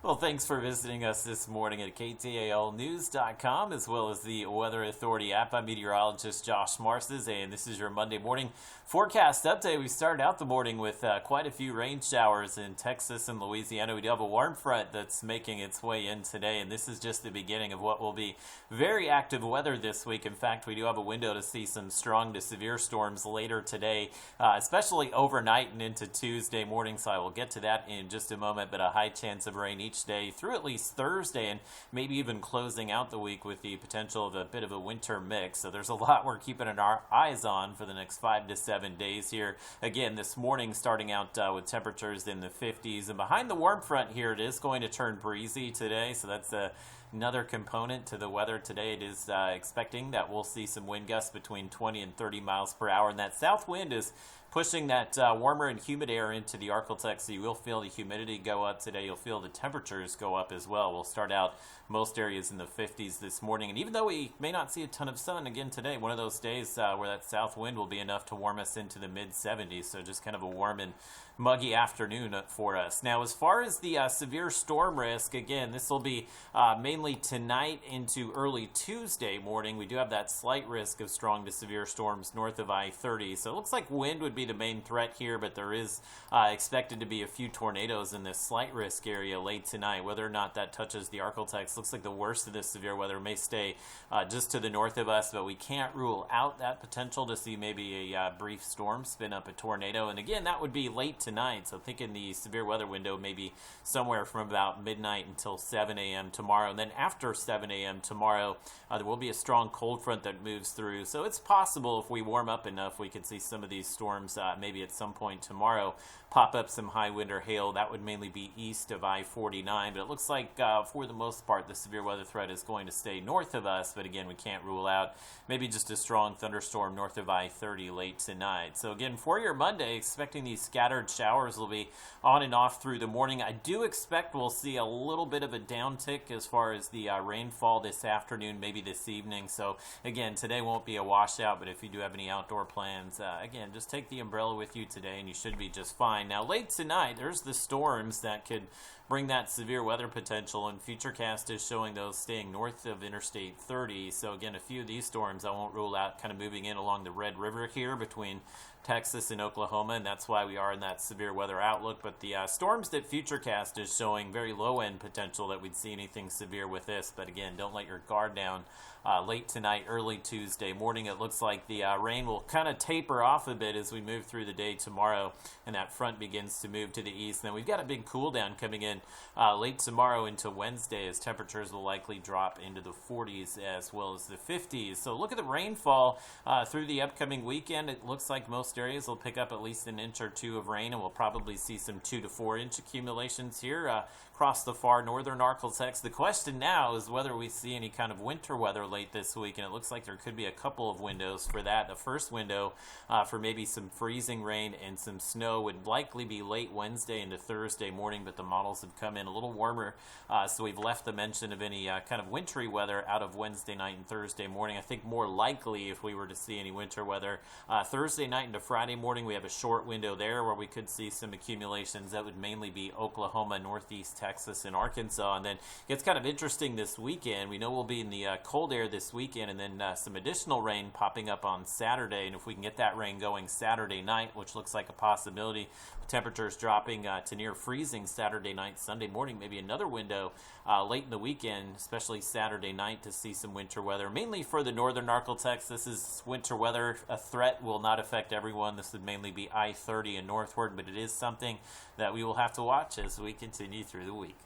Well, thanks for visiting us this morning at ktalnews.com as well as the Weather Authority app. I'm meteorologist Josh Marces, and this is your Monday morning forecast update. We started out the morning with quite a few rain showers in Texas and Louisiana. We do have a warm front that's making its way in today, and this is just the beginning of what will be very active weather this week. In fact, we do have a window to see some strong to severe storms later today, especially overnight and into Tuesday morning, so I will get to that in just a moment, but a high chance of rain each day through at least Thursday, and maybe even closing out the week with the potential of a bit of a winter mix. So there's a lot we're keeping our eyes on for the next 5 to 7 days here. Again, this morning starting out with temperatures in the 50s, and behind the warm front here, it is going to turn breezy today, so that's another component to the weather today. It is expecting that we'll see some wind gusts between 20 and 30 miles per hour, and that south wind is pushing that warmer and humid air into the Arklatex, so you will feel the humidity go up today. You'll feel the temperatures go up as well. We'll start out most areas in the 50s this morning, and even though we may not see a ton of sun again today, one of those days where that south wind will be enough to warm us into the mid-70s, so just kind of a warm and muggy afternoon for us. Now, as far as the severe storm risk, again, this will be mainly tonight into early Tuesday morning. We do have that slight risk of strong to severe storms north of I-30, so it looks like wind would be the main threat here, but there is expected to be a few tornadoes in this slight risk area late tonight. Whether or not that touches the Arklatex, looks like the worst of this severe weather may stay just to the north of us, but we can't rule out that potential to see maybe a brief storm spin up a tornado. And again, that would be late tonight, so thinking the severe weather window maybe somewhere from about midnight until 7 a.m. tomorrow. And then after 7 a.m. tomorrow, there will be a strong cold front that moves through, so it's possible if we warm up enough, we could see some of these storms maybe at some point tomorrow pop up some high wind or hail. That would mainly be east of I-49, but it looks like for the most part the severe weather threat is going to stay north of us, but again, we can't rule out maybe just a strong thunderstorm north of I-30 late tonight. So again, for your Monday, expecting these scattered showers will be on and off through the morning. I do expect we'll see a little bit of a downtick as far as the rainfall this afternoon, maybe this evening. So again, today won't be a washout, but if you do have any outdoor plans, again, just take the umbrella with you today and you should be just fine. Now, late tonight, there's the storms that could bring that severe weather potential, and Futurecast is showing those staying north of Interstate 30. So again, a few of these storms I won't rule out kind of moving in along the Red River here between Texas and Oklahoma, and that's why we are in that severe weather outlook. But the storms that Futurecast is showing, very low end potential that we'd see anything severe with this. But again, don't let your guard down. Late tonight, early Tuesday morning, it looks like the rain will kind of taper off a bit as we move through the day tomorrow, and that front begins to move to the east. And then we've got a big cool down coming in late tomorrow into Wednesday, as temperatures will likely drop into the 40s as well as the 50s. So look at the rainfall through the upcoming weekend. It looks like most areas will pick up at least an inch or two of rain, and we'll probably see some 2 to 4 inch accumulations here across the far northern Arklatex. The question now is whether we see any kind of winter weather late this week, and it looks like there could be a couple of windows for that. The first window for maybe some freezing rain and some snow would likely be late Wednesday into Thursday morning, but the models have come in a little warmer, so we've left the mention of any kind of wintry weather out of Wednesday night and Thursday morning. I think more likely, if we were to see any winter weather, Thursday night into Friday morning, we have a short window there where we could see some accumulations. That would mainly be Oklahoma, northeast Texas, and Arkansas. And then it gets kind of interesting this weekend. We know we'll be in the cold air this weekend, and then some additional rain popping up on Saturday. And if we can get that rain going Saturday night, which looks like a possibility, temperatures dropping to near freezing Saturday night, Sunday morning, maybe another window late in the weekend, especially Saturday night, to see some winter weather, mainly for the northern Arklatex. This is winter weather. A threat will not affect everyone. This would mainly be I-30 and northward, but it is something that we will have to watch as we continue through the week.